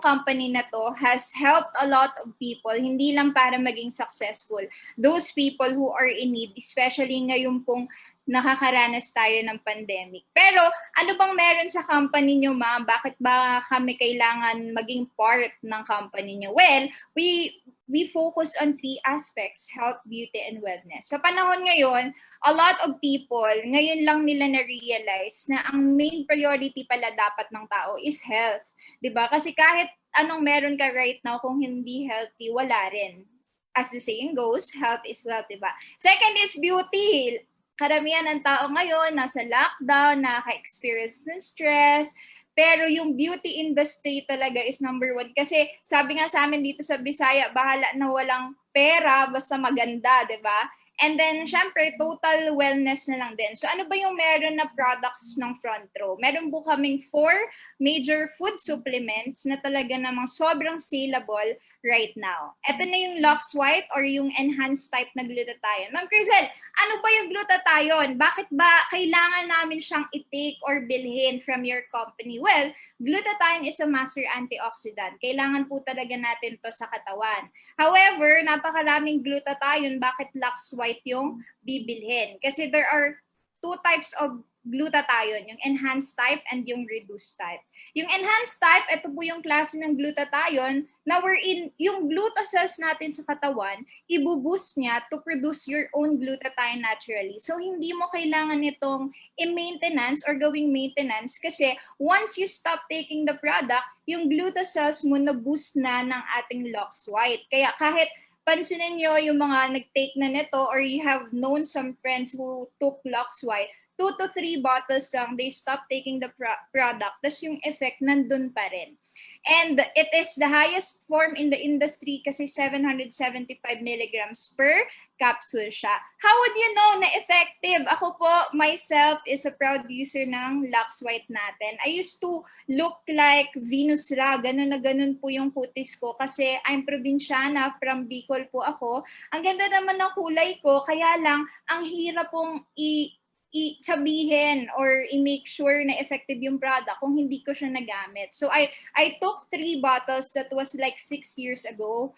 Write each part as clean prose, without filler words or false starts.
company na to has helped a lot of people, hindi lang para maging successful. Those people who are in need, especially ngayon pong nakakaranas tayo ng pandemic. Pero ano bang meron sa company nyo, ma'am? Bakit ba kami kailangan maging part ng company nyo? Well, we focus on 3 aspects: health, beauty, and wellness. Sa panahon ngayon, a lot of people, ngayon lang nila na-realize na ang main priority pala dapat ng tao is health. 'Di ba? Kasi kahit anong meron ka right now, kung hindi healthy, wala rin. As the saying goes, health is wealth, 'di ba? Second is beauty. Karamihan ng tao ngayon nasa lockdown, nakaka-experience ng stress, pero yung beauty industry talaga is number 1. Kasi sabi nga sa amin dito sa Bisaya, bahala na walang pera, basta maganda, 'di ba? And then, syempre, total wellness na lang din. So, ano ba yung meron na products ng front row? Meron po kaming 4 major food supplements na talaga namang sobrang saleable right now. Ito na yung Lux White or yung enhanced type na glutathione. Ma'am Crisel, ano ba yung glutathione? Bakit ba kailangan namin siyang i-take or bilhin from your company? Well, glutathione is a master antioxidant. Kailangan po talaga natin to sa katawan. However, napakaraming glutathione. Bakit Lux White yung bibilhin? Kasi there are 2 types of glutathione, yung enhanced type and yung reduced type. Yung enhanced type, ito po yung klase ng glutathione na wherein yung gluta-cells natin sa katawan, ibuboost niya to produce your own glutathione naturally. So, hindi mo kailangan itong i-maintenance or gawing maintenance kasi once you stop taking the product, yung gluta-cells mo na-boost na ng ating Lux White. Kaya kahit pansinin nyo yung mga nag-take na nito or you have known some friends who took Lux White, 2 to 3 bottles lang, they stop taking the product. Tapos yung effect nandun pa rin. And it is the highest form in the industry kasi 775 milligrams per capsule siya. How would you know na effective? Ako po, myself, is a proud user ng Lux White natin. I used to look like Venus Ra. Ganun na ganun po yung kutis ko kasi I'm probinsyana, from Bicol po ako. Ang ganda naman ng kulay ko, kaya lang, ang hirap pong sabihin or i-make sure na effective yung product kung hindi ko siya nagamit. So I took 3 bottles, that was like 6 years ago.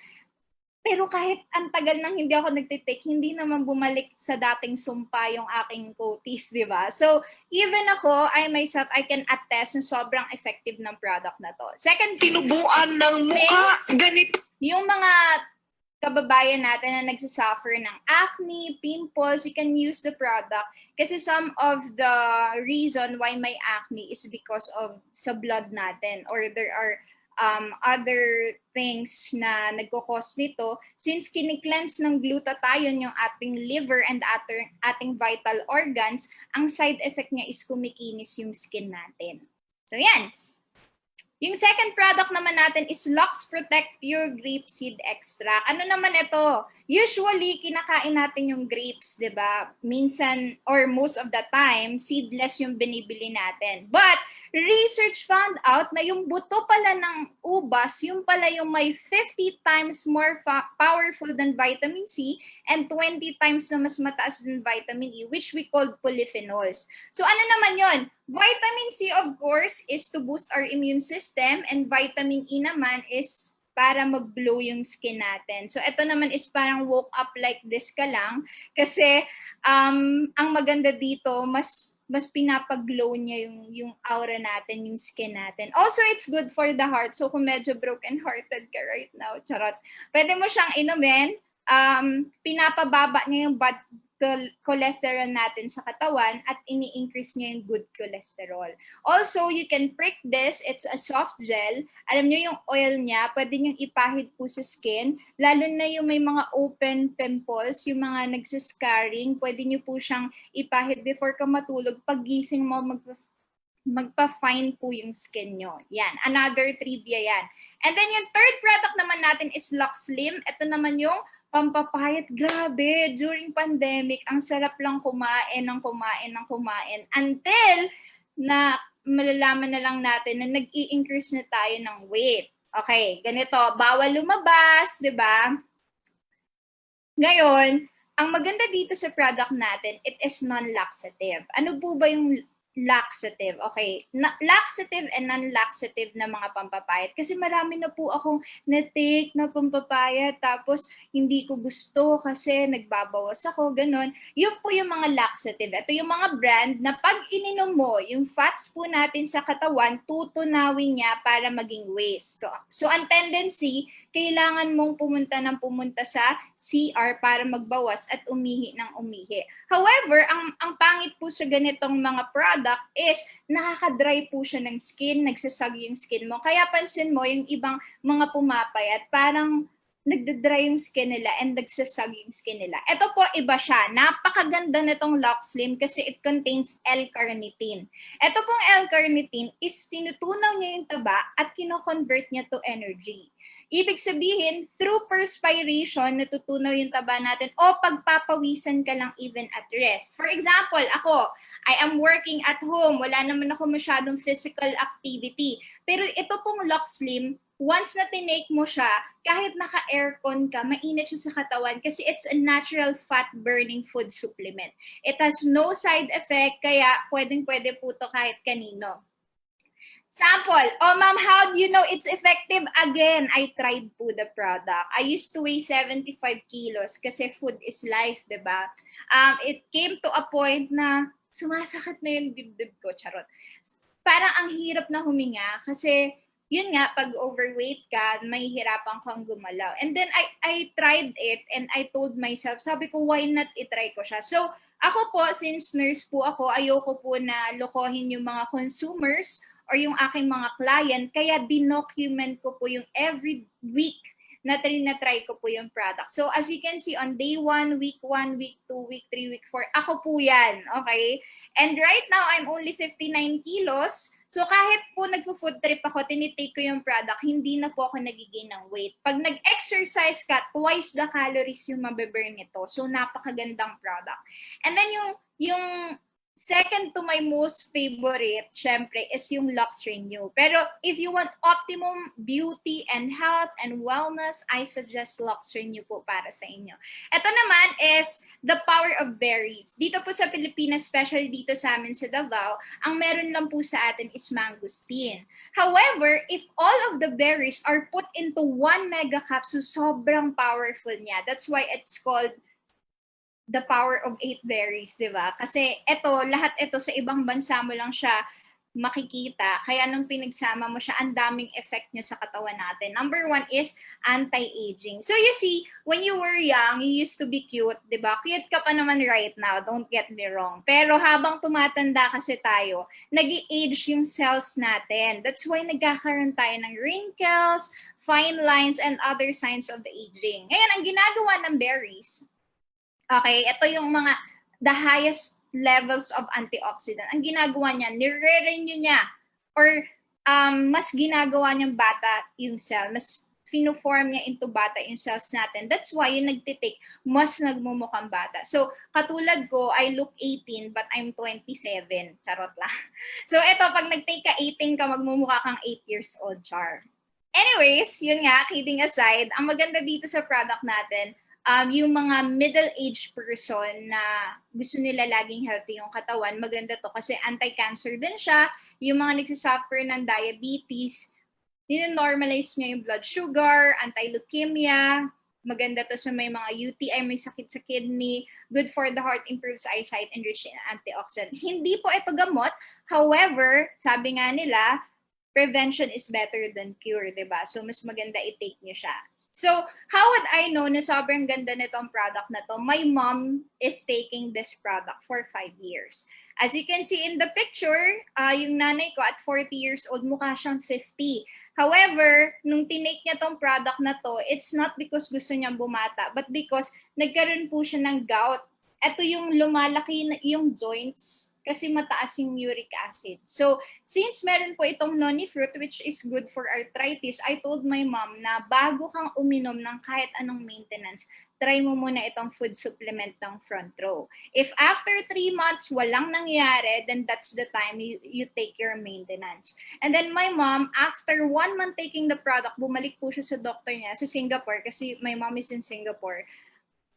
Pero kahit ang tagal nang hindi ako nagtitake, hindi naman bumalik sa dating sumpa yung aking kutis, di ba? So, even ako, I myself, I can attest na sobrang effective ng product na to. Second, Tinubuan ng mukha, ganito. yung mga kababayan natin na nagsasuffer ng acne, pimples, you can use the product kasi some of the reason why may acne is because of sa blood natin or there are other things na nagkukos nito. Since kini-cleanse ng glutathione yung ating liver and ating vital organs, ang side effect niya is kumikinis yung skin natin. So yan. Yung second product naman natin is Lux Protect Pure Grape Seed Extract. Ano naman ito? Usually, kinakain natin yung grapes, di ba? Minsan, or most of the time, seedless yung binibili natin. But, research found out na yung buto pala ng ubas, yung pala yung may 50 times more powerful than vitamin C and 20 times na mas mataas than vitamin E, which we call polyphenols. So, ano naman yon? Vitamin C, of course, is to boost our immune system, and vitamin E naman is para mag-glow yung skin natin. So, ito naman is parang woke up like this ka lang kasi ang maganda dito, mas pinapag-glow niya yung aura natin, yung skin natin. Also, it's good for the heart. So, kung medyo broken-hearted ka right now, charot, pwede mo siyang inumin. Pinapababa niya yung bad cholesterol natin sa katawan at ini-increase niya yung good cholesterol. Also, you can prick this. It's a soft gel. Alam niyo yung oil niya, pwede niyong ipahid po sa skin. Lalo na yung may mga open pimples, yung mga nagsascarring, pwede niyo po siyang ipahid before ka matulog. Pag gising mo, magpa-fine po yung skin nyo. Yan. Another trivia yan. And then yung third product naman natin is Lux Slim. Ito naman yung pampapayat. Grabe, during pandemic, ang sarap lang kumain until na malalaman na lang natin na nag-i-increase na tayo ng weight. Okay, ganito, bawal lumabas, di ba? Ngayon, ang maganda dito sa product natin, it is non-laxative. Ano po ba yung laxative. Okay. Laxative and non-laxative na mga pampapayat. Kasi marami na po akong na-take na pampapayat tapos hindi ko gusto kasi nagbabawas ako, ganun. Yun po yung mga laxative. Ito yung mga brand na pag ininom mo, yung fats po natin sa katawan, tutunawin niya para maging waste. So ang tendency, kailangan mong pumunta sa CR para magbawas at umihi ng umihi. However, ang pangit po sa ganitong mga product is nakaka-dry po siya ng skin, nagsasag yung skin mo. Kaya pansin mo yung ibang mga pumapayat, parang nagda-dry yung skin nila and nagsasag yung skin nila. Ito po, iba siya. Napakaganda nitong Lux Slim kasi it contains L-carnitine. Ito pong L-carnitine is tinutunaw niya yung taba at kino-convert niya to energy. Ibig sabihin, through perspiration, natutunaw yung taba natin o pagpapawisan ka lang even at rest. For example, ako, I am working at home. Wala naman ako masyadong physical activity. Pero ito pong Lux Slim, once na tinake mo siya, kahit naka-aircon ka, mainit siya sa katawan kasi it's a natural fat-burning food supplement. It has no side effect, kaya pwedeng-pwede po to kahit kanino. Sample. Oh, ma'am, how do you know it's effective? Again, I tried po the product. I used to weigh 75 kilos kasi food is life, diba? It came to a point na sumasakit na yung dibdib ko, charot. Parang ang hirap na huminga kasi yun nga, pag overweight ka, mahihirapan kang gumalaw. And then I tried it and I told myself, sabi ko, why not itry ko siya? So, ako po, since nurse po ako, ayoko po na lokohin yung mga consumers or yung aking mga client, kaya dinocument ko po yung every week na try ko po yung product. So, as you can see, on day 1, week 1, week 2, week 3, week 4, ako po yan, okay? And right now, I'm only 59 kilos. So, kahit po nagpo-food trip ako, tinitake ko yung product, hindi na po ako nagiging ng weight. Pag nag-exercise ka, twice the calories yung mabe-burn nito. So, napakagandang product. And then yung second to my most favorite, syempre, is yung Lux Renew. Pero if you want optimum beauty and health and wellness, I suggest Lux Renew po para sa inyo. Ito naman is the power of berries. Dito po sa Pilipinas, especially dito sa amin sa Davao, ang meron lang po sa atin is mangosteen. However, if all of the berries are put into one mega capsule, sobrang powerful niya. That's why it's called the power of 8 berries, di ba? Kasi lahat ito sa ibang bansa mo lang siya makikita. Kaya nung pinagsama mo siya, ang daming effect niya sa katawan natin. Number 1 is anti-aging. So you see, when you were young, you used to be cute, di ba? Cute ka pa naman right now, don't get me wrong. Pero habang tumatanda kasi tayo, nag-i-age yung cells natin. That's why nagkakaroon tayo ng wrinkles, fine lines, and other signs of the aging. Ngayon, ang ginagawa ng berries, okay, ito yung the highest levels of antioxidant. Ang ginagawa niya, nire-renew niya or mas ginagawa niyang bata yung cell, mas fino-form niya into bata yung cells natin. That's why yung nagtitake, mas nagmumukhang bata. So, katulad ko, I look 18 but I'm 27. Charot lang. So, ito, pag nag-take ka 18 ka, magmumukha kang 8 years old, char. Anyways, yun nga, kidding aside, ang maganda dito sa product natin, yung mga middle-aged person na gusto nila laging healthy yung katawan, maganda to kasi anti-cancer din siya. Yung mga nagsisuffer ng diabetes, normalize niya yung blood sugar, anti-leukemia, maganda to sa may mga UTI, may sakit sa kidney, good for the heart, improves eyesight, and rich in antioxidant. Hindi po ito gamot. However, sabi nga nila, prevention is better than cure, diba? So, mas maganda i-take niyo siya. So, how would I know na sobrang ganda nitong product na to? My mom is taking this product for 5 years. As you can see in the picture, yung nanay ko at 40 years old, mukha siyang 50. However, nung tinake niya tong product na to, it's not because gusto niyang bumata, but because nagkaroon po siya ng gout. Ito yung lumalaki yung joints kasi mataas yung uric acid. So, since meron po itong noni fruit, which is good for arthritis, I told my mom na bago kang uminom ng kahit anong maintenance, try mo muna itong food supplement ng Front Row. If after 3 months, walang nangyari, then that's the time you take your maintenance. And then my mom, after 1 month taking the product, bumalik po siya sa doctor niya sa Singapore kasi my mom is in Singapore.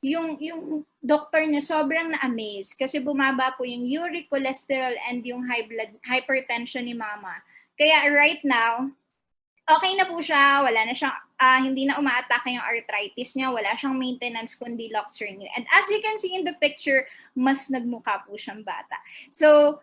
yung doctor niya sobrang na-amaze kasi bumaba po yung uric cholesterol and yung hypertension ni mama. Kaya right now, okay na po siya, wala na siyang, hindi na umaatake yung arthritis niya, wala siyang maintenance kundi locks renew. And as you can see in the picture, mas nagmukha po siyang bata. So,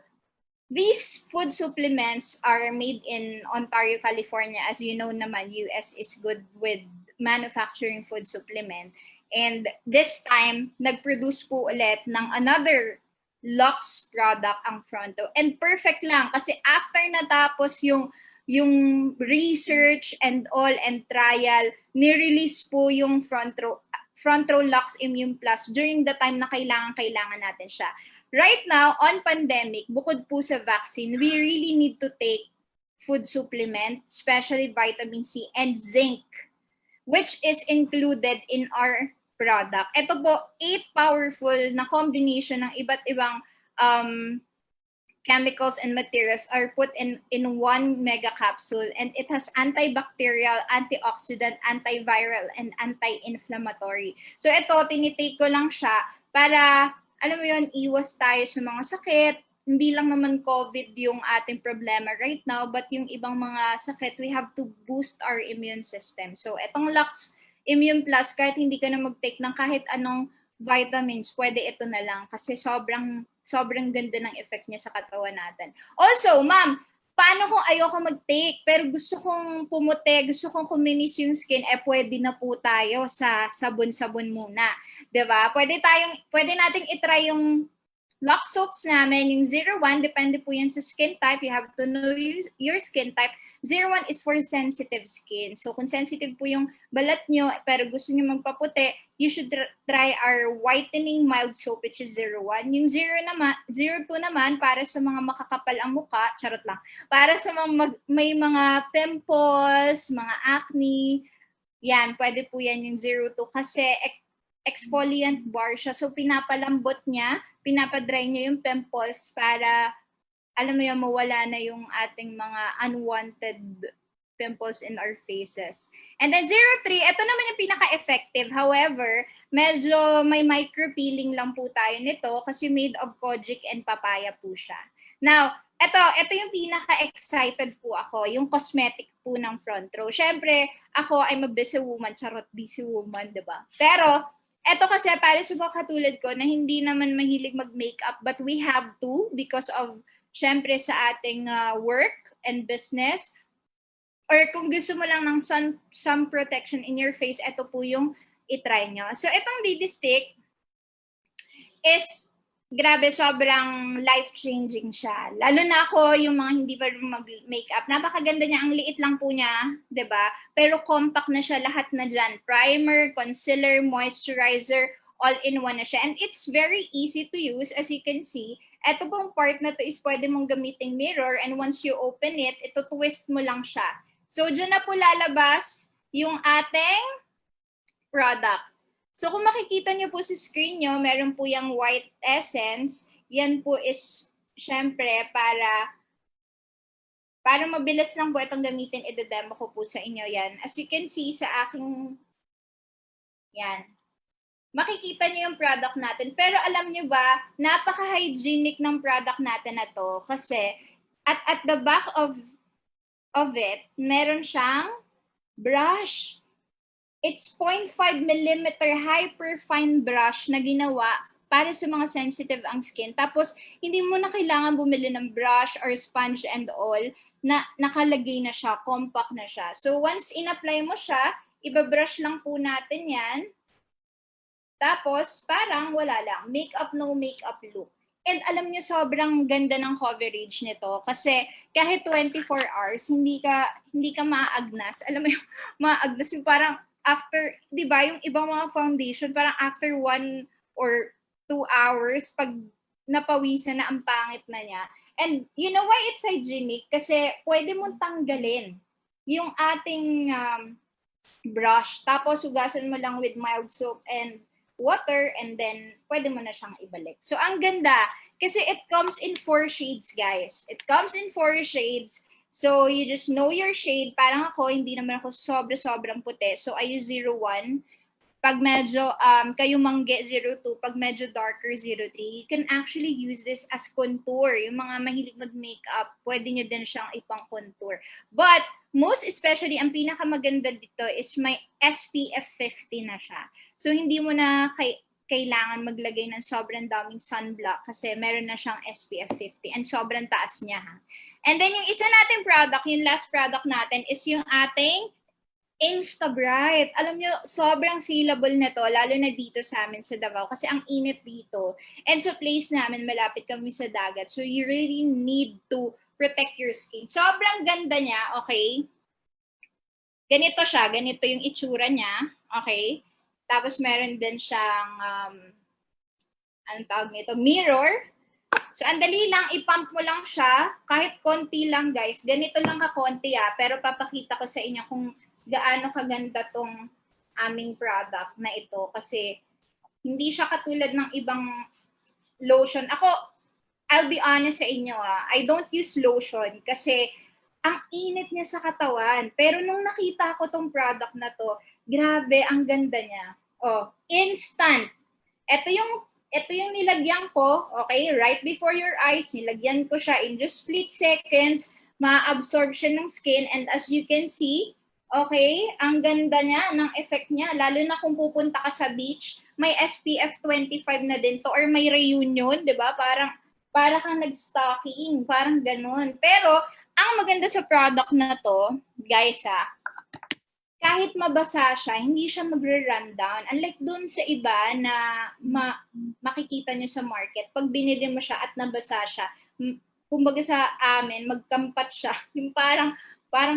these food supplements are made in Ontario, California. As you know naman, US is good with manufacturing food supplement. And this time, nag-produce po ulit ng another Lux product ang Fronto. And perfect lang kasi after natapos yung research and all and trial, ni-release po yung Fronto Lux Immune Plus during the time na kailangan natin siya. Right now, on pandemic, bukod po sa vaccine, we really need to take food supplement, especially vitamin C and zinc, which is included in our product. Ito po, 8 powerful na combination ng iba't ibang chemicals and materials are put in one mega capsule, and it has antibacterial, antioxidant, antiviral, and anti-inflammatory. So ito, tinitake ko lang siya para, alam mo yun, iwas tayo sa mga sakit. Hindi lang naman COVID yung ating problema right now, but yung ibang mga sakit, we have to boost our immune system. So itong Lux Immune Plus, kahit hindi ka na mag-take ng kahit anong vitamins, pwede ito na lang kasi sobrang ganda ng effect niya sa katawan natin. Also, ma'am, paano kung ayoko mag-take pero gusto kong pumuti, gusto kong kuminis yung skin, pwede na po tayo sa sabon-sabon muna. 'Di ba? Pwede nating i-try yung Lux soaps namin, yung 01, depende po yan sa skin type. You have to know your skin type. 01 is for sensitive skin. So kung sensitive po yung balat nyo, pero gusto nyo magpaputi, you should try our whitening mild soap, which is 01. Yung 02 naman, para sa mga makakapal ang muka, charot lang, para sa mga may mga pimples, mga acne, yan, pwede po yan yung 02 kasi exfoliant bar siya. So pinapalambot niya, pinapadry niya yung pimples para, alam mo yun, mawala na yung ating mga unwanted pimples in our faces. And then 03, ito naman yung pinaka-effective. However, medyo may micro-peeling lang po tayo nito kasi made of kojic and papaya po siya. Now, ito yung pinaka-excited po ako, yung cosmetic po ng Front Row. Siyempre, ako, I'm a busy woman, charot, busy woman, diba? Pero, ito kasi para sa mga katulad ko na hindi naman mahilig mag-makeup but we have to because of, syempre, sa ating work and business. Or kung gusto mo lang ng sun protection in your face, ito po yung itry nyo. So, itong Baby Stick is, grabe, sobrang life-changing siya. Lalo na ako, yung mga hindi pa mag-makeup. Napakaganda niya. Ang liit lang po niya, 'di ba? Pero compact na siya, lahat na dyan. Primer, concealer, moisturizer, all-in-one na siya. And it's very easy to use, as you can see. Ito pong part na to is pwede mong gamitin mirror, and once you open it, ito twist mo lang siya. So, dyan na po lalabas yung ating product. So kung makikita nyo po sa screen nyo, meron po yung white essence. Yan po is, syempre, para mabilis lang po itong gamitin, i-demo ko po sa inyo yan. As you can see sa aking, yan. Makikita nyo yung product natin. Pero alam nyo ba, napaka-hygienic ng product natin na to. Kasi at the back of it, meron siyang brush. It's 0.5 mm hyperfine brush na ginawa para sa mga sensitive ang skin. Tapos, hindi mo na kailangan bumili ng brush or sponge and all na nakalagay na siya, compact na siya. So, once in-apply mo siya, ibabrush lang po natin yan. Tapos, parang wala lang. Makeup, no makeup look. And alam niyo, sobrang ganda ng coverage nito kasi kahit 24 hours, hindi ka maaagnas. Alam mo yung maaagnas, yung parang after, di ba, yung ibang mga foundation, parang after 1 or 2 hours, pag napawisan na, ang pangit na niya. And you know why it's hygienic? Kasi pwede mong tanggalin yung ating brush. Tapos, hugasan mo lang with mild soap and water, and then pwede mo na siyang ibalik. So, ang ganda. Kasi it comes in 4 shades, guys. It comes in 4 shades. So, you just know your shade. Parang ako, hindi naman ako sobrang puti. So, I use 01. Pag medyo kayo mangge 02, pag medyo darker 03, you can actually use this as contour. Yung mga mahilig mag-makeup, pwede nyo din siyang ipang contour. But most especially, ang pinakamaganda dito is may SPF 50 na siya. So hindi mo na kailangan maglagay ng sobrang daming sunblock kasi meron na siyang SPF 50 and sobrang taas niya ha. And then yung isa nating product, yung last product natin is yung ating Instabright. Alam nyo, sobrang saleable na to, lalo na dito sa amin sa Davao kasi ang init dito. And sa place namin, malapit kami sa dagat. So you really need to protect your skin. Sobrang ganda niya, okay? Ganito siya, ganito yung itsura niya, okay? Tapos meron din siyang, anong tawag nito, mirror. So, ang dali lang, ipump mo lang siya, kahit konti lang guys, ganito lang ka-konti pero papakita ko sa inyo kung gaano kaganda tong aming product na ito kasi hindi siya katulad ng ibang lotion. Ako, I'll be honest sa inyo I don't use lotion kasi ang init niya sa katawan. Pero nung nakita ko tong product na to, grabe, ang ganda niya. Oh, instant. Ito yung nilagyan ko, okay, right before your eyes, nilagyan ko siya in just split seconds, ma-absorb siya ng skin, and as you can see, okay, ang ganda niya, ng effect niya, lalo na kung pupunta ka sa beach, may SPF 25 na din to, or may reunion, di ba? Para kang nag-stocking, parang ganun. Pero, ang maganda sa product na to, guys kahit mabasa siya, hindi siya magre-run down. Unlike dun sa iba na makikita nyo sa market, pag binili mo siya at nabasa siya, kumbaga sa amin, magkampat siya. Yung parang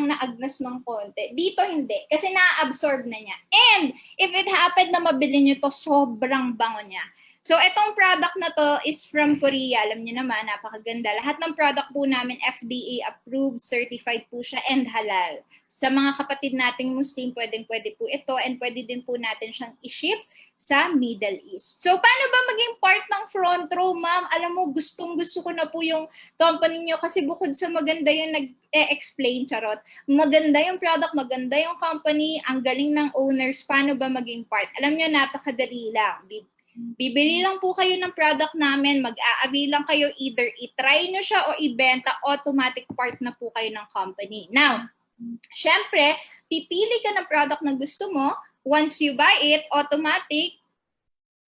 naagnas ng konti. Dito hindi, kasi na-absorb na niya. And if it happened na mabili nyo to, sobrang bango niya. So, itong product na to is from Korea. Alam niyo naman, napakaganda. Lahat ng product po namin FDA approved, certified po siya, and halal. Sa mga kapatid nating Muslim, pwede po ito, and pwede din po natin siyang i-ship sa Middle East. So, paano ba maging part ng front row, ma'am? Alam mo, gustong-gusto ko na po yung company niyo kasi bukod sa maganda yung nag-explain, charot. Maganda yung product, maganda yung company, ang galing ng owners. Paano ba maging part? Alam niyo, napakadali lang. Bibili lang po kayo ng product namin, mag-a-avail lang kayo, either i-try nyo siya o ibenta, automatic part na po kayo ng company. Now, syempre, pipili ka ng product na gusto mo, once you buy it, automatic,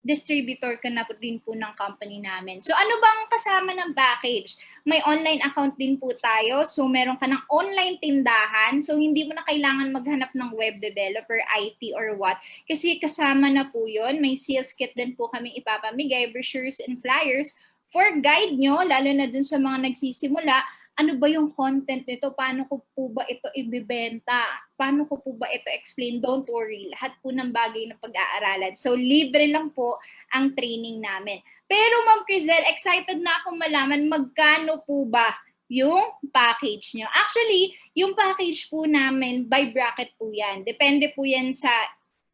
distributor ka na rin po ng company namin. So ano bang kasama ng package? May online account din po tayo. So meron ka ng online tindahan. So hindi mo na kailangan maghanap ng web developer, IT or what. Kasi kasama na po yun. May sales kit din po kami ipapamigay, brochures and flyers for guide nyo, lalo na dun sa mga nagsisimula. Ano ba yung content nito? Paano ko po ba ito ibibenta? Paano ko po ba ito explain? Don't worry. Lahat po ng bagay na pag-aaralan. So, libre lang po ang training namin. Pero, Ma'am Crizel, excited na akong malaman magkano po ba yung package nyo. Actually, yung package po namin, by bracket po yan. Depende po yan sa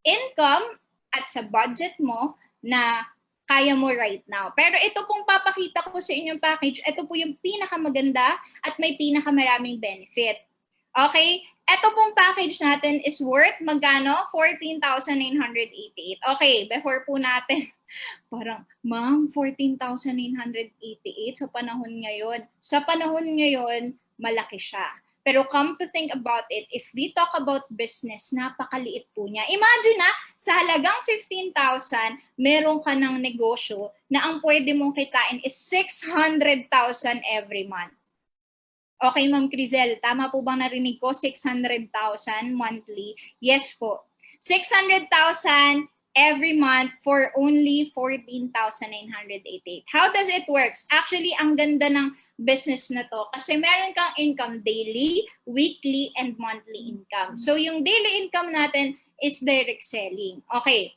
income at sa budget mo na kaya mo right now. Pero ito pong papakita ko sa inyong package, ito po yung pinakamaganda at may pinakamaraming benefit. Okay? Ito pong package natin is worth magkano? 14,988. Okay, before po natin, parang, ma'am, 14,988 sa panahon ngayon. Sa panahon ngayon, malaki siya. Pero come to think about it, if we talk about business, napakaliit po niya. Imagine sa halagang 15,000, meron ka ng negosyo na ang pwede mong kitain is 600,000 every month. Okay, Ma'am Crizel, tama po bang narinig ko? 600,000 monthly? Yes po. 600,000 every month for only 14,988. How does it works? Actually, ang ganda ng business na to kasi meron kang income daily, weekly, and monthly income. So, yung daily income natin is direct selling. Okay.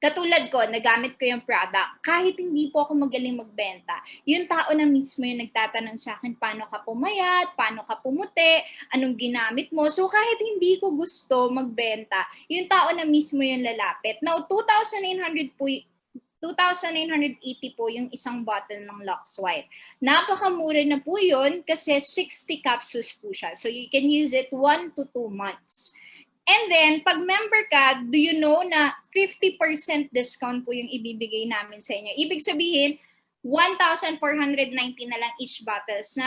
Katulad ko, nagamit ko yung product. Kahit hindi po ako magaling magbenta, yung tao na mismo yung nagtatanong sa akin, paano ka pumayat, paano ka pumuti, anong ginamit mo. So kahit hindi ko gusto magbenta, yung tao na mismo yung lalapit. Now, 2,980 po yung isang bottle ng Lux White. Napakamura na po yun kasi 60 capsules po siya. So you can use it 1 to 2 months. And then, pag member ka, do you know na 50% discount po yung ibibigay namin sa inyo? Ibig sabihin, 1,490 na lang each bottles.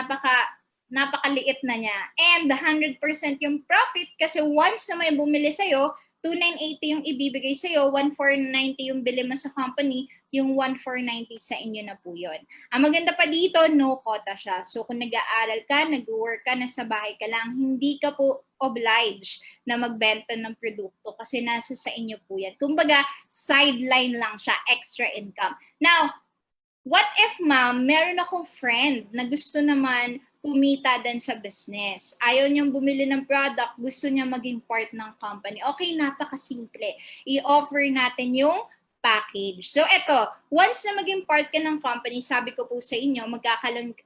Napakaliit na niya. And 100% yung profit kasi once na may bumili sa'yo, 2,980 yung ibibigay sa'yo, 1,490 yung bili mo sa company, yung 1,490 sa inyo na po yun. Ang maganda pa dito, no quota siya. So kung nag-aaral ka, nag-work ka, nasa bahay ka lang, hindi ka po obliged na magbenta ng produkto kasi nasa sa inyo po yan. Kumbaga, sideline lang siya, extra income. Now, what if ma'am, meron akong friend na gusto naman kumita din sa business. Ayaw niyang bumili ng product, gusto niya maging part ng company. Okay, napakasimple. I-offer natin yung package. So eto, once na maging part ka ng company, sabi ko po sa inyo,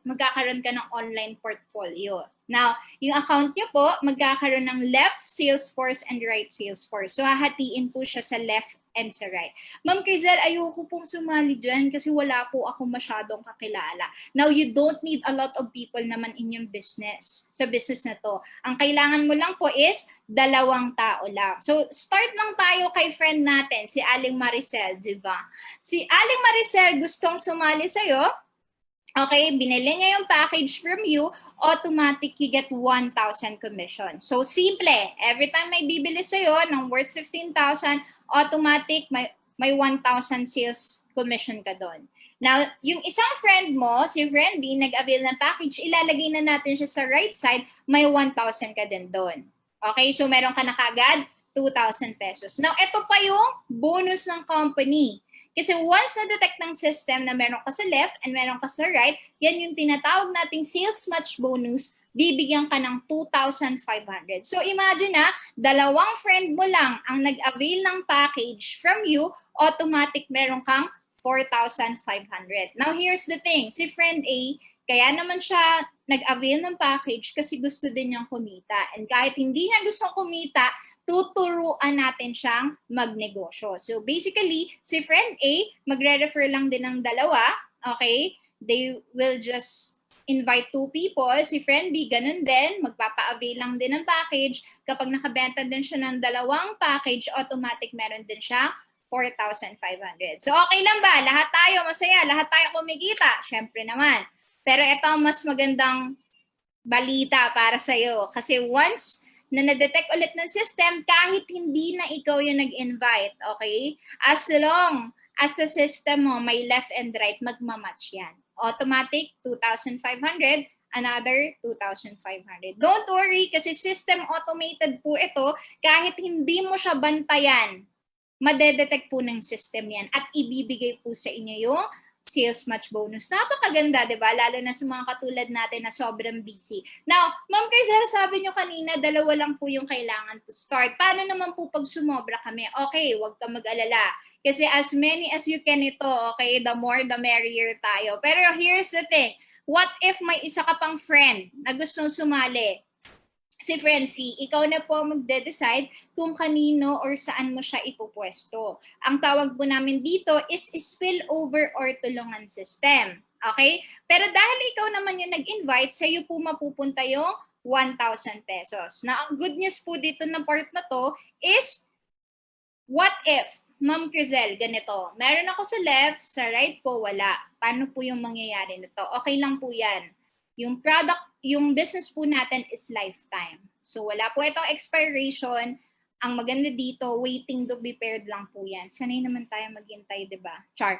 magkakaroon ka ng online portfolio. Now, yung account niyo po, magkakaroon ng left Salesforce and right Salesforce. So hahatiin po siya sa left and sa right. Ma'am Crizel, ayoko pong sumali dyan kasi wala po ako masyadong kakilala. Now, you don't need a lot of people naman in yung business, sa business na to. Ang kailangan mo lang po is 2 tao lang. So, start lang tayo kay friend natin, si Aling Maricel, di ba? Si Aling Maricel gustong sumali sa'yo, okay, binili niya yung package from you, automatic you get 1,000 commission. So, simple. Every time may bibili sa'yo ng worth 15,000, automatic may 1,000 sales commission ka doon. Now, yung isang friend mo, si friend B, nag-avail ng package, ilalagay na natin siya sa right side, may 1,000 ka din doon. Okay, so meron ka na kagad 2,000 pesos. Now, ito pa yung bonus ng company. Kasi once na-detect ng system na meron ka sa left and meron ka sa right, yan yung tinatawag nating sales match bonus, bibigyan ka ng 2,500. So imagine na, 2 friend mo lang ang nag-avail ng package from you, automatic meron kang 4,500. Now here's the thing, si friend A, kaya naman siya nag-avail ng package kasi gusto din niyang kumita. And kahit hindi niya gusto kumita, tuturuan natin siyang magnegosyo. So basically, si friend A, magre-refer lang din ng 2, okay? They will just invite 2 people. Si friend B, ganun din, magpapa-avail lang din ng package. Kapag nakabenta din siya ng 2 package, automatic meron din siya 4,500. So okay lang ba? Lahat tayo masaya, lahat tayo kumikita. Syempre naman. Pero ito ang mas magandang balita para sa'yo. Kasi once na na-detect ulit ng system, kahit hindi na ikaw yung nag-invite, okay? As long as sa system mo may left and right, magmamatch yan. Automatic, 2,500, another 2,500. Don't worry, kasi system automated po ito, kahit hindi mo siya bantayan, madedetect po ng system yan at ibibigay po sa inyo yung sales match bonus. Napakaganda, di ba? Lalo na sa mga katulad natin na sobrang busy. Now, Ma'am Carzel, sabi nyo kanina, 2 lang po yung kailangan to start. Paano naman po pag sumobra kami? Okay, huwag ka mag-alala. Kasi as many as you can ito, okay, the more the merrier tayo. Pero here's the thing, what if may isa ka pang friend na gustong sumali? Si Frenzy, ikaw na po ang magde-decide kung kanino or saan mo siya ipupwesto. Ang tawag po namin dito is spillover or tulungan system. Okay? Pero dahil ikaw naman yung nag-invite, sa iyo po mapupunta yung 1,000 pesos. Na ang good news po dito na part na to is, what if, Ma'am Crizel, ganito, meron ako sa left, sa right po wala. Paano po yung mangyayari nito? Okay lang po yan. Yung product, yung business po natin is lifetime. So wala po itong expiration. Ang maganda dito, waiting to be paired lang po yan. Sanay naman tayo maghintay, di ba? Char.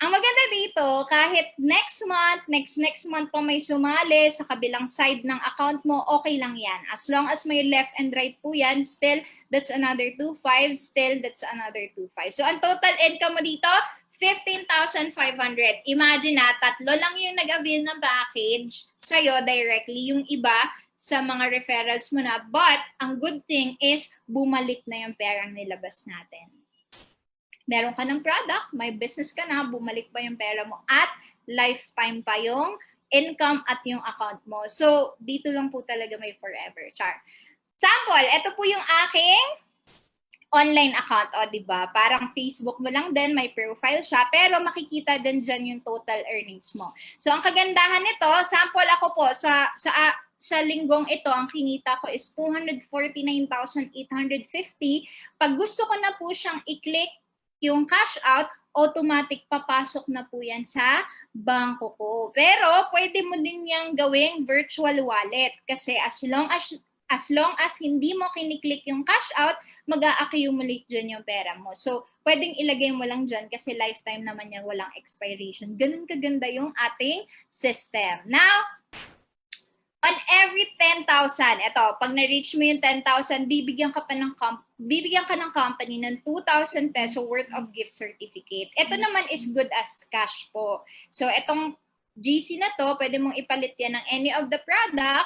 Ang maganda dito, kahit next month po may sumali sa kabilang side ng account mo, okay lang yan. As long as may left and right po yan, still, that's another 2,500. Still, that's another 2,500. So ang total income mo dito, 15,500. Imagine na, 3 lang yung nag-avail ng package sa'yo directly. Yung iba, sa mga referrals mo na. But, ang good thing is, bumalik na yung perang nilabas natin. Meron ka ng product, may business ka na, bumalik pa yung pera mo. At, lifetime pa yung income at yung account mo. So, dito lang po talaga may forever. Char. Sample, ito po yung aking online account, o diba? Parang Facebook mo lang din, may profile siya, pero makikita din dyan yung total earnings mo. So, ang kagandahan nito, sample ako po, sa sa linggong ito, ang kinita ko is 249,850. Pag gusto ko na po siyang i-click yung cash out, automatic papasok na po yan sa bangko ko. Pero pwede mo din yang gawing virtual wallet kasi as long as hindi mo kiniklik yung cash out, mag-a-accumulate dyan yung pera mo. So, pwedeng ilagay mo lang dyan kasi lifetime naman yan, walang expiration. Ganun kaganda yung ating system. Now, on every 10,000, eto, pag na-reach mo yung 10,000, bibigyan ka ng company ng 2,000 peso worth of gift certificate. Ito naman is good as cash po. So, etong GC na to, pwede mong ipalit yan ng any of the product,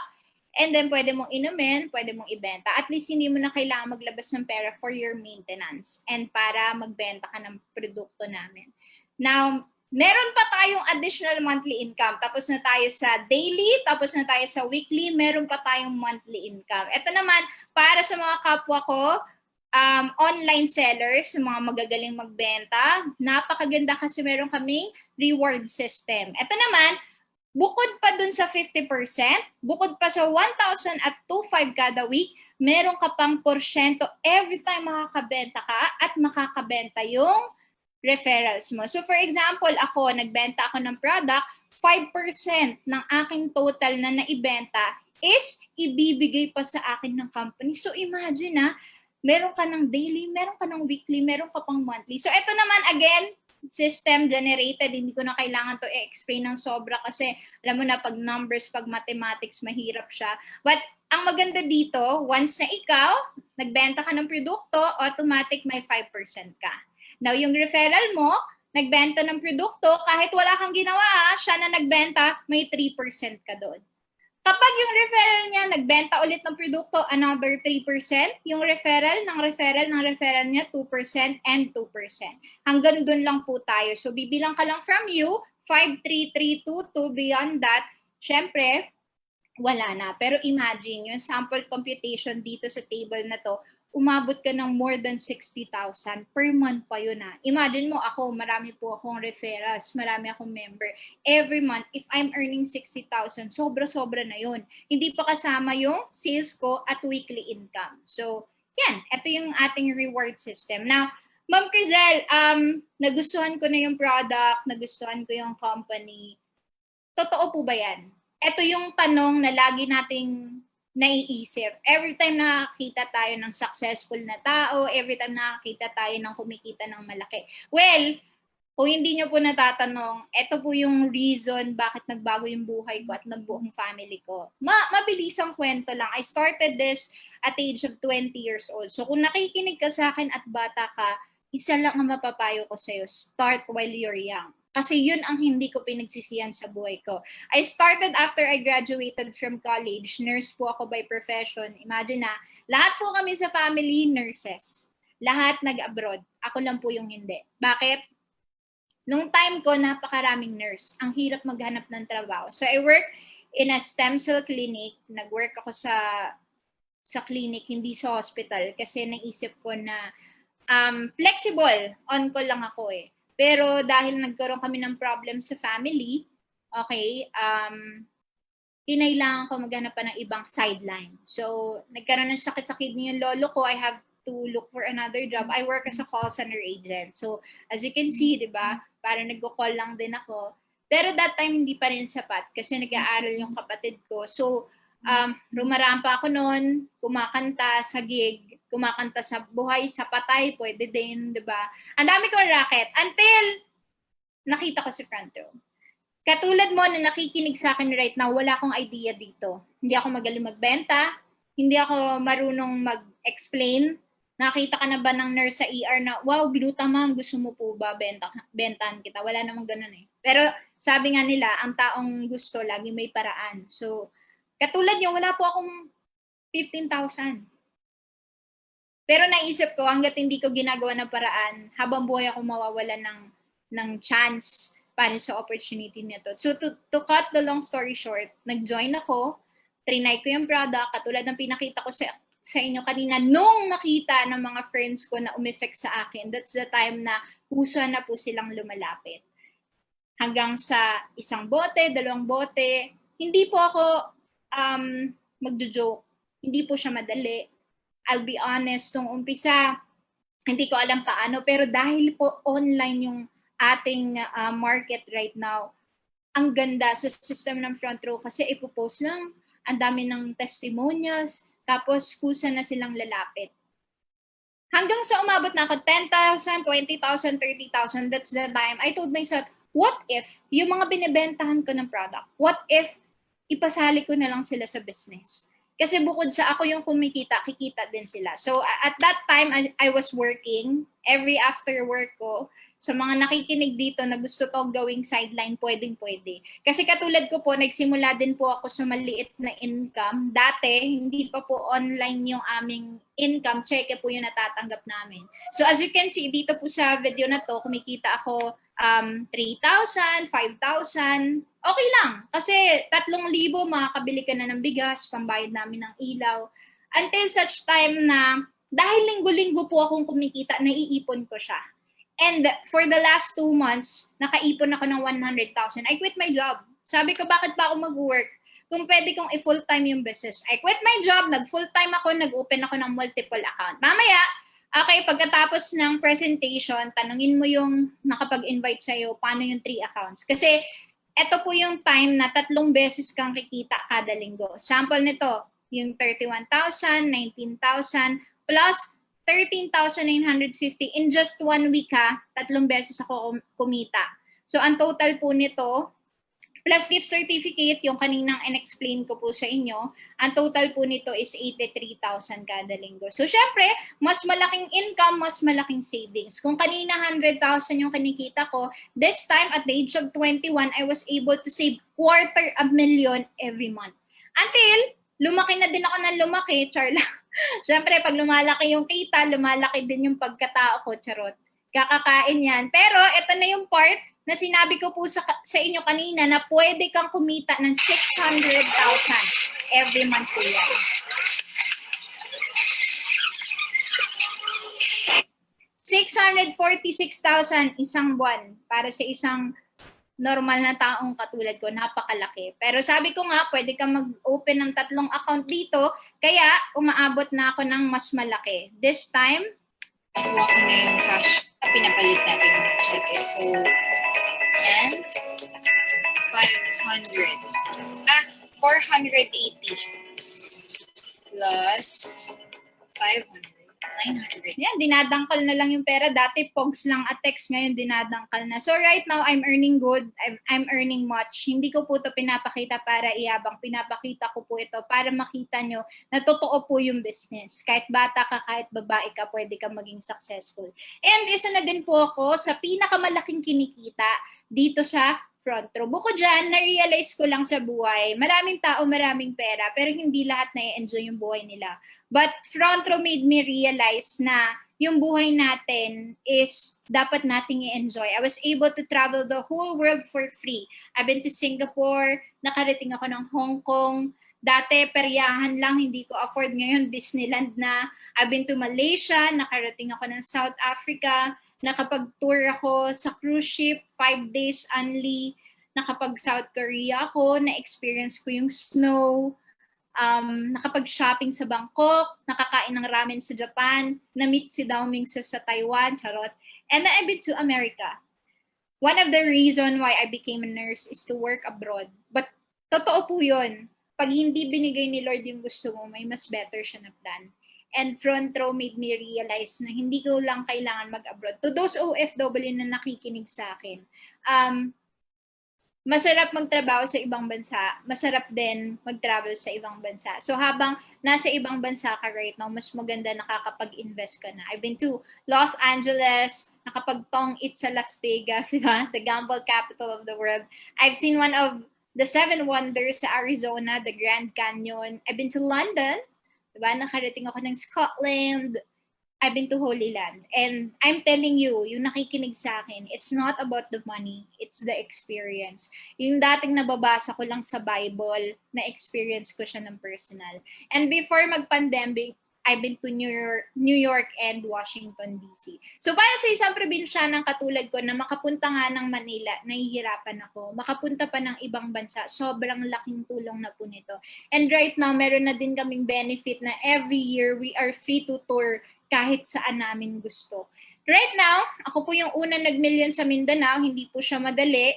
and then pwede mong inumin, pwede mong ibenta. At least hindi mo na kailangan maglabas ng pera for your maintenance and para magbenta ka ng produkto namin. Now, meron pa tayong additional monthly income. Tapos na tayo sa daily, tapos na tayo sa weekly, meron pa tayong monthly income. Ito naman, para sa mga kapwa ko, online sellers, mga magagaling magbenta, napakaganda kasi meron kaming reward system. Ito naman, bukod pa dun sa 50%, bukod pa sa 1,000 at 2,500 kada week, meron ka pang porsyento every time makakabenta ka at makakabenta yung referrals mo. So for example, ako, nagbenta ako ng product, 5% ng aking total na naibenta is ibibigay pa sa akin ng company. So imagine meron ka ng daily, meron ka ng weekly, meron ka pang monthly. So ito naman, again, system generated. Hindi ko na kailangan to i-explain ng sobra kasi alam mo na pag numbers, pag mathematics, mahirap siya. But ang maganda dito, once na ikaw, nagbenta ka ng produkto, automatic may 5% ka. Now, yung referral mo, nagbenta ng produkto, kahit wala kang ginawa, siya na nagbenta, may 3% ka doon. Kapag yung referral niya, nagbenta ulit ng produkto, another 3%. Yung referral niya, 2% and 2%. Hanggang doon lang po tayo. So, bibilang ka lang from you, 5, 3, 3, 2, 2. Beyond that, syempre, wala na. Pero imagine, yung sample computation dito sa table na to, umabot ka ng more than 60,000 per month pa yun . Imagine mo ako, marami po akong referrals, marami akong member. Every month, if I'm earning 60,000, sobra-sobra na yun. Hindi pa kasama yung sales ko at weekly income. So, yan. Ito yung ating reward system. Now, Ma'am Crizel, nagustuhan ko na yung product, nagustuhan ko yung company. Totoo po ba yan? Ito yung tanong na lagi nating naiisip. Every time nakakita tayo ng successful na tao, every time nakakita tayo ng kumikita ng malaki. Well, kung hindi nyo po natatanong, ito po yung reason bakit nagbago yung buhay ko at ng buong family ko. Mabilis ang kwento lang. I started this at the age of 20 years old. So kung nakikinig ka sa akin at bata ka, isa lang ang mapapayo ko sa'yo, start while you're young. Kasi yun ang hindi ko pinagsisihan sa buhay ko. I started after I graduated from college. Nurse po ako by profession. Imagine lahat po kami sa family nurses. Lahat nag-abroad. Ako lang po yung hindi. Bakit? Nung time ko, napakaraming nurse. Ang hirap maghanap ng trabaho. So I work in a stem cell clinic. Nag-work ako sa clinic, hindi sa hospital. Kasi naisip ko na flexible. On call lang ako eh. Pero dahil nagkaroon kami ng problem sa family, okay, kinailangan ko maghanap pa ng ibang sideline. So, nagkaroon ng sakit-sakit niya yung lolo ko, I have to look for another job. I work as a call center agent. So, as you can see, di ba, parang nagko-call lang din ako. Pero that time, hindi pa rin sapat kasi nag-aaral yung kapatid ko. So, rumarampa ako noon, kumakanta sa gig, kumakanta sa buhay, sa patay, pwede din, di ba? Ang dami kong racket until nakita ko si front row. Katulad mo na nakikinig sa akin right now, wala akong idea dito. Hindi ako magaling magbenta, hindi ako marunong mag-explain. Nakita ka na ba ng nurse sa ER na, wow, glutamam, gusto mo po ba bentahan kita? Wala namang ganun eh. Pero sabi nga nila, ang taong gusto, lagi may paraan. So, katulad niyo, wala po akong 15,000. Pero naisip ko, hanggat hindi ko ginagawa ng paraan, habang buhay ako mawawalan ng chance para sa opportunity nito. So to cut the long story short, nag-join ako, trinay ko yung product, katulad ng pinakita ko sa inyo kanina, nung nakita ng mga friends ko na umeffect sa akin, that's the time na pusa na po silang lumalapit. Hanggang sa isang bote, 2 bote, hindi po ako magjo-joke. Hindi po siya madali. I'll be honest, nung umpisa, hindi ko alam paano, pero dahil po online yung ating market right now, ang ganda sa system ng front row kasi ipopost lang, ang dami ng testimonials, tapos kusa na silang lalapit. Hanggang sa umabot na ako 10,000, 20,000, 30,000, that's the time I told myself, what if yung mga binibentahan ko ng product, what if ipasali ko na lang sila sa business? Kasi bukod sa ako yung kumikita, kikita din sila. So at that time, I was working every after work ko. Sa mga nakikinig dito na gusto to gawing sideline, pwedeng-pwede. Kasi katulad ko po, nagsimula din po ako sa maliit na income. Dati, hindi pa po online yung aming income. Cheque po yung natatanggap namin. So as you can see, dito po sa video na to, kumikita ako 3,000, 5,000. Okay lang. Kasi 3,000, makakabili ka na ng bigas, pambayad namin ng ilaw. Until such time na, dahil linggo-linggo po akong kumikita, naiipon ko siya. And for the last 2 months, nakaipon ako ng 100,000. I quit my job. Sabi ko, bakit pa ako mag-work? Kung pwede kong i-full-time yung business. I quit my job, nag-full-time ako, nag-open ako ng multiple account. Mamaya, okay, pagkatapos ng presentation, tanungin mo yung nakapag-invite sa'yo, paano yung 3 accounts. Kasi, ito po yung time na 3 beses kang kikita kada linggo. Sample nito, yung 31,000, 19,000, plus 13,950 in just 1 week 3 beses ako kumita. So, ang total po nito, plus gift certificate, yung kaninang in-explain ko po sa inyo, ang total po nito is 83,000 kada linggo. So, syempre, mas malaking income, mas malaking savings. Kung kanina 100,000 yung kinikita ko, this time at the age of 21, I was able to save 250,000 every month. Until, lumaki na din ako ng lumaki, charla. Siyempre, pag lumalaki yung kita, lumalaki din yung pagkatao ko, charot. Kakakain yan. Pero, ito na yung part na sinabi ko po sa inyo kanina na pwede kang kumita ng 600,000 every month po yan. 646,000 isang buwan para sa isang normal na taong katulad ko, napakalaki. Pero sabi ko nga, pwede kang mag-open ng 3 account dito, kaya umaabot na ako ng mas malaki. This time, nakuha ko na yung cash na pinapalit natin yung cheque. So, yan, 480 plus 500. 900. Yan, dinadangkal na lang yung pera. Dati, pogs lang at text. Ngayon, dinadangkal na. So, right now, I'm earning good. I'm earning much. Hindi ko po ito pinapakita para iyabang. Pinapakita ko po ito para makita nyo na totoo po yung business. Kahit bata ka, kahit babae ka, pwede ka maging successful. And isa na din po ako sa pinakamalaking kinikita dito sa front row. Bukod dyan, na-realize ko lang sa buhay, maraming tao, maraming pera, pero hindi lahat na-enjoy yung buhay nila. But front row made me realize na yung buhay natin is dapat nating i-enjoy. I was able to travel the whole world for free. I've been to Singapore, nakarating ako ng Hong Kong. Dati, peryahan lang, hindi ko afford. Ngayon, Disneyland na. I've been to Malaysia, nakarating ako ng South Africa. Nakapag-tour ako sa cruise ship, 5 days only. Nakapag-South Korea ako, na-experience ko yung snow. Nakapag-shopping sa Bangkok, nakakain ng ramen sa Japan, na-meet si Dao Ming sa Taiwan, charot. And I've been to America. One of the reason why I became a nurse is to work abroad. But totoo po yun. Pag hindi binigay ni Lord yung gusto mo, may mas better siya na plan. And front row made me realize na hindi ko lang kailangan mag-abroad. To those OFW na nakikinig sa akin, masarap magtrabaho sa ibang bansa, masarap din mag-travel sa ibang bansa. So habang nasa ibang bansa ka right now, mas maganda nakakapag-invest ka na. I've been to Los Angeles, nakapag-tong-it sa Las Vegas, diba? The gamble capital of the world. I've seen one of the 7 wonders sa Arizona, the Grand Canyon. I've been to London, diba? Nakarating ako ng Scotland. I've been to Holy Land. And I'm telling you, yung nakikinig sa akin, it's not about the money, it's the experience. Yung dating nababasa ko lang sa Bible, na-experience ko siya ng personal. And before mag-pandemic, I've been to New York and Washington, D.C. So para sa isang probinsyanang katulad ko na makapunta nga ng Manila, nahihirapan ako. Makapunta pa ng ibang bansa, sobrang laking tulong na po nito. And right now, meron na din kaming benefit na every year we are free to tour kahit saan namin gusto. Right now, ako po yung unang nag-million sa Mindanao, hindi po siya madali.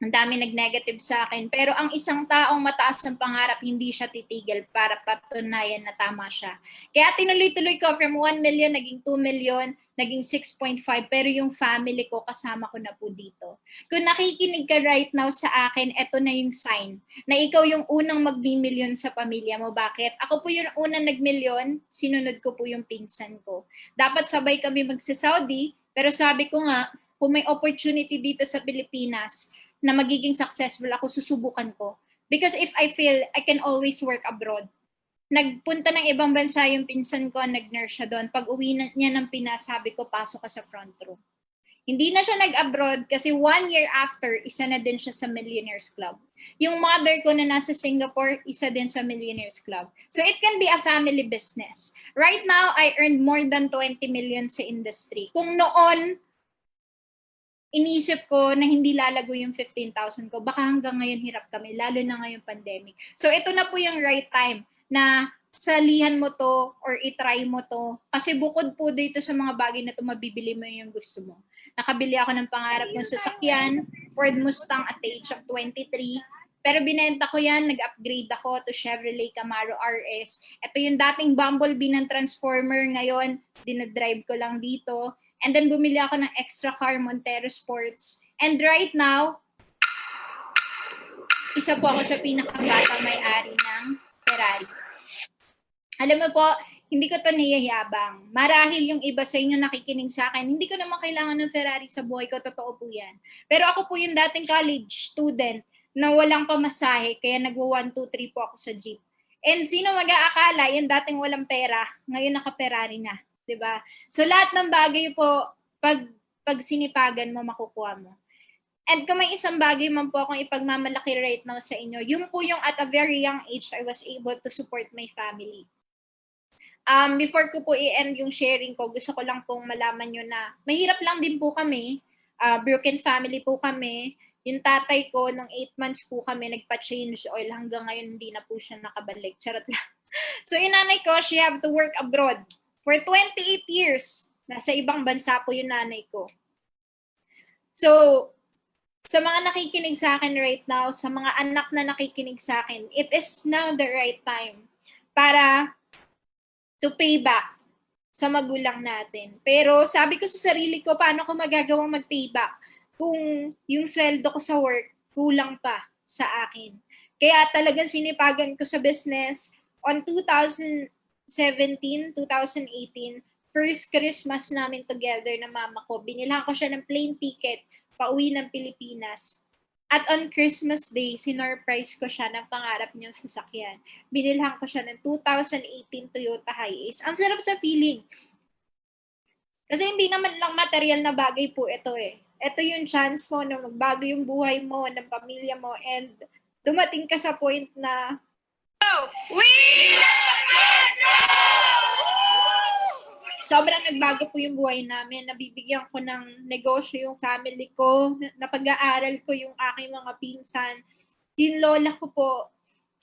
Ang dami nag-negative sa akin. Pero ang isang taong mataas ng pangarap, hindi siya titigil para patunayan na tama siya. Kaya tinuloy-tuloy ko from 1 million, naging 2 million, naging 6.5. Pero yung family ko, kasama ko na po dito. Kung nakikinig ka right now sa akin, eto na yung sign na ikaw yung unang mag-million sa pamilya mo. Bakit? Ako po yung unang nag-million, sinunod ko po yung pinsan ko. Dapat sabay kami magsa-Saudi, pero sabi ko nga, kung may opportunity dito sa Pilipinas, na magiging successful ako, susubukan ko. Because if I fail, I can always work abroad. Nagpunta ng ibang bansa yung pinsan ko, nag-nurse siya doon. Pag uwi niya ng Pinas, sabi ko, pasok ka sa front row. Hindi na siya nag-abroad kasi 1 year after, isa na din siya sa Millionaires Club. Yung mother ko na nasa Singapore, isa din sa Millionaires Club. So it can be a family business. Right now, I earned more than 20 million sa industry. Kung noon, inisip ko na hindi lalago yung 15,000 ko. Baka hanggang ngayon hirap kami, lalo na ngayong pandemic. So ito na po yung right time na salihan mo to or itry mo to. Kasi bukod po dito sa mga bagay na to, mabibili mo yung gusto mo. Nakabili ako ng pangarap ng sasakyan, Ford Mustang at the age of 23. Pero binenta ko yan, nag-upgrade ako to Chevrolet Camaro RS. Ito yung dating Bumblebee ng Transformer, ngayon dinadrive ko lang dito. And then bumili ako ng extra car, Montero Sports. And right now, isa po ako sa pinakabata may-ari ng Ferrari. Alam mo po, hindi ko to niyayabang. Marahil yung iba sa inyo nakikinig sa akin, hindi ko naman kailangan ng Ferrari sa buhay ko, totoo po yan. Pero ako po yung dating college student na walang pamasahe, kaya nag-1, 2, 3 po ako sa jeep. And sino mag-aakala, yung dating walang pera, ngayon naka-Ferrari na. Diba? So lahat ng bagay po, pag sinipagan mo, makukuha mo. And kung may isang bagay man po akong ipagmamalaki right now sa inyo, yun po yung at a very young age, I was able to support my family. Before ko po i-end yung sharing ko, gusto ko lang pong malaman nyo na mahirap lang din po kami, broken family po kami. Yung tatay ko, nung 8 months po kami, nagpa-change oil, hanggang ngayon hindi na po siya nakabalik. Charot lang. So yung nanay ko, she have to work abroad. For 28 years, nasa ibang bansa po yung nanay ko. So, sa mga nakikinig sa akin right now, sa mga anak na nakikinig sa akin, it is now the right time para to pay back sa magulang natin. Pero sabi ko sa sarili ko, paano ko magagawang mag-pay back kung yung sweldo ko sa work kulang pa sa akin. Kaya talagang sinipagan ko sa business on 2017, 2018, first Christmas namin together na mama ko. Binilhan ko siya ng plane ticket pauwi ng Pilipinas. At on Christmas Day, sinurprise ko siya ng pangarap niyang sasakyan. Binilhan ko siya ng 2018 Toyota Hiace. Ang sarap sa feeling. Kasi hindi naman lang material na bagay po ito eh. Ito yung chance mo na magbago yung buhay mo, ng pamilya mo, and dumating ka sa point na We sobrang nagbago po yung buhay namin. Nabibigyan ko ng negosyo yung family ko. Napag-aaral ko yung aking mga pinsan. Yung lola ko po,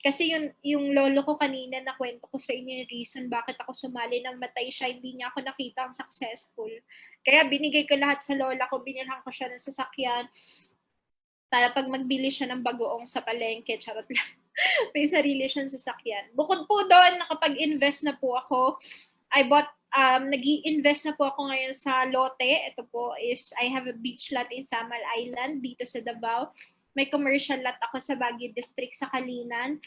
kasi yung lolo ko kanina na kwento ko sa inyo yung reason bakit ako sumali nang matay siya, hindi niya ako nakita ang successful. Kaya binigay ko lahat sa lola ko, binilhan ko siya ng sasakyan para pag magbili siya ng bagoong sa palengke, charot lang. May sarili siyang sasakyan. Bukod po doon, nakapag-invest na po ako. Nag-i-invest na po ako ngayon sa lote. Ito po is, I have a beach lot in Samal Island, dito sa Davao. May commercial lot ako sa Baguio District sa Kalinan.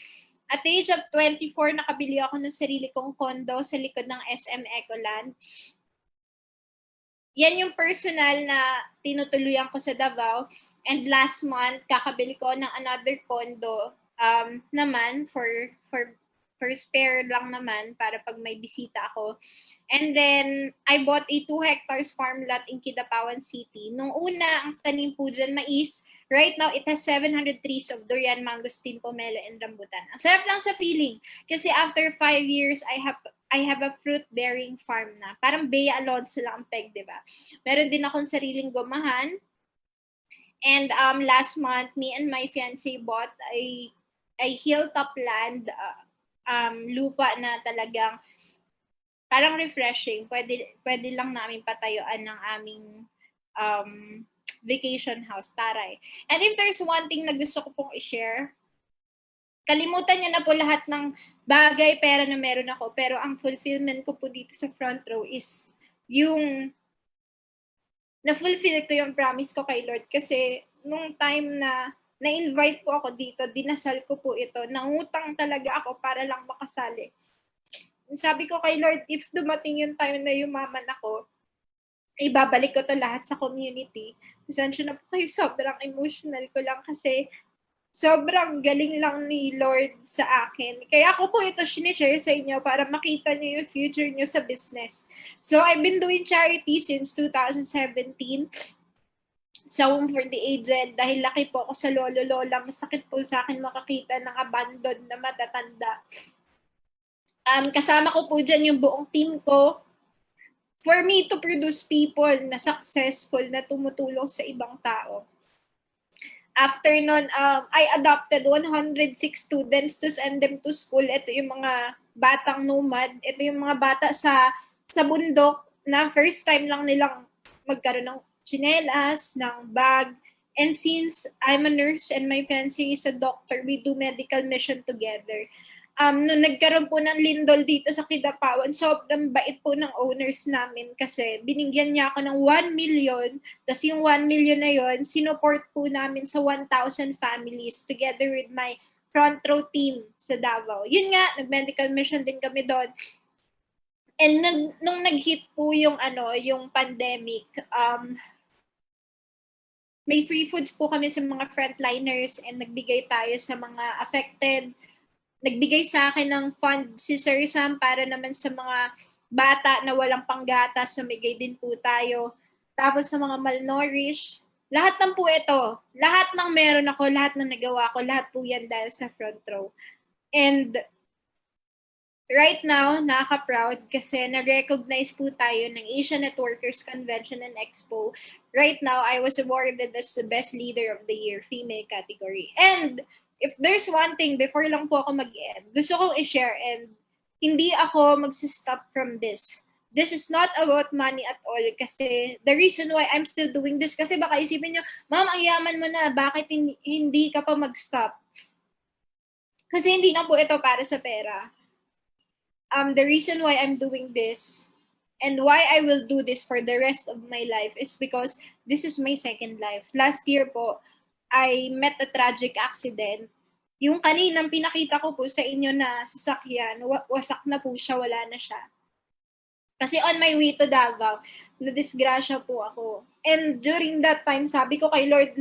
At the age of 24, nakabili ako ng sarili kong condo sa likod ng SM Ecoland. Yan yung personal na tinutuluyan ko sa Davao. And last month, kakabili ko ng another condo naman for spare lang naman para pag may bisita ako. And then, I bought a 2 hectares farm lot in Kidapawan City. Nung una, ang tanim po dyan, mais. Right now, it has 700 trees of durian, mangosteen, pomelo, and rambutan. Ang sarap lang sa feeling. Kasi after 5 years, I I have a fruit-bearing farm na. Parang Bea Alonso lang ang peg, di ba? Meron din akong sariling gumahan. And last month, me and my fiancé bought a hilltop land, lupa na talagang parang refreshing. Pwede lang namin patayuan ng aming vacation house, taray. And if there's one thing na gusto ko pong i-share, kalimutan niyo na po lahat ng bagay, pera na meron ako. Pero ang fulfillment ko po dito sa front row is yung na-fulfill ko yung promise ko kay Lord. Kasi nung time na na-invite po ako dito, dinasal ko po ito. Nangutang talaga ako para lang makasali. Sabi ko kay Lord, if dumating yung time na yumaman ako, ibabalik ko to lahat sa community. Pasensya na po kayo, sobrang emotional ko lang kasi sobrang galing lang ni Lord sa akin. Kaya ako po ito sinishare sa inyo para makita niyo yung future niyo sa business. So, I've been doing charity since 2017 sa Home for the Aged. Dahil laki po ako sa lolo-lola, masakit po sa akin makakita ng abandoned na matatanda. Kasama ko po dyan yung buong team ko. For me to produce people na successful, na tumutulong sa ibang tao. After nun, I adopted 106 students to send them to school. Ito yung mga batang nomad. Ito yung mga bata sa bundok na first time lang nilang magkaroon ng tsinelas, ng bag. And since I'm a nurse and my fiancé is a doctor, we do medical mission together. Nung nagkaroon po ng lindol dito sa Kidapawan, sobrang bait po ng owners namin kasi binigyan niya ako ng 1 million, tapos yung 1 million na yon, sinuport po namin sa 1,000 families together with my front row team sa Davao. Yun nga, nag-medical mission din kami doon. And nung nag-hit po yung pandemic, may free foods po kami sa mga frontliners and nagbigay tayo sa mga affected. Nagbigay sa akin ng fund si Sir Sam para naman sa mga bata na walang panggatas, namigay din po tayo. Tapos sa mga malnourished, lahat ng po ito, lahat ng meron ako, lahat ng nagawa ko, lahat po yan dahil sa front row. And right now, nakaka-proud kasi na-recognize po tayo ng Asian Networkers Convention and Expo. Right now, I was awarded as the Best Leader of the Year, female category. And if there's one thing, before lang po ako mag-end, gusto kong i-share and hindi ako mag-stop from this. This is not about money at all kasi the reason why I'm still doing this kasi baka isipin nyo, Ma'am, ang yaman mo na, bakit hindi ka pa mag-stop? Kasi hindi na po ito para sa pera. The reason why I'm doing this and why I will do this for the rest of my life is because this is my second life. Last year po, I met a tragic accident. Yung kaninang pinakita ko po sa inyo na sasakyan, wasak na po siya, wala na siya. Kasi on my way to Davao, nadisgrasya po ako. And during that time, sabi ko kay Lord,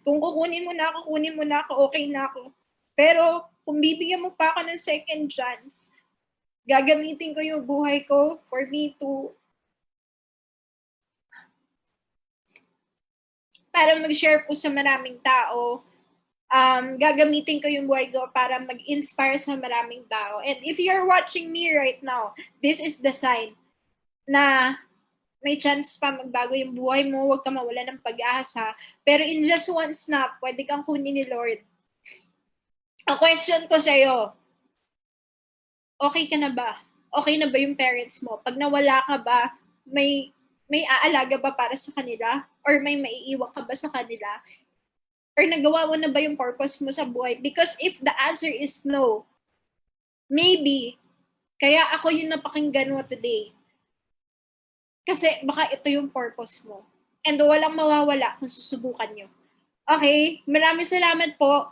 kung kukunin mo na ako, okay na ako. Pero kung bibigyan mo pa ako ng second chance, gagamitin ko yung buhay ko for me to para mag-share po sa maraming tao. Gagamitin ko yung buhay ko para mag-inspire sa maraming tao. And if you're watching me right now, this is the sign na may chance pa magbago yung buhay mo, huwag ka mawala ng pag-asa. Pero in just one snap, pwede kang kunin ni Lord. Ang question ko sa'yo, okay ka na ba? Okay na ba yung parents mo? Pag nawala ka ba, may aalaga ba para sa kanila? Or may maiiwan ka ba sa kanila? Or nagawa mo na ba yung purpose mo sa buhay? Because if the answer is no, maybe, kaya ako yung napakinggan mo today. Kasi baka ito yung purpose mo. And walang mawawala kung susubukan nyo. Okay, maraming salamat po.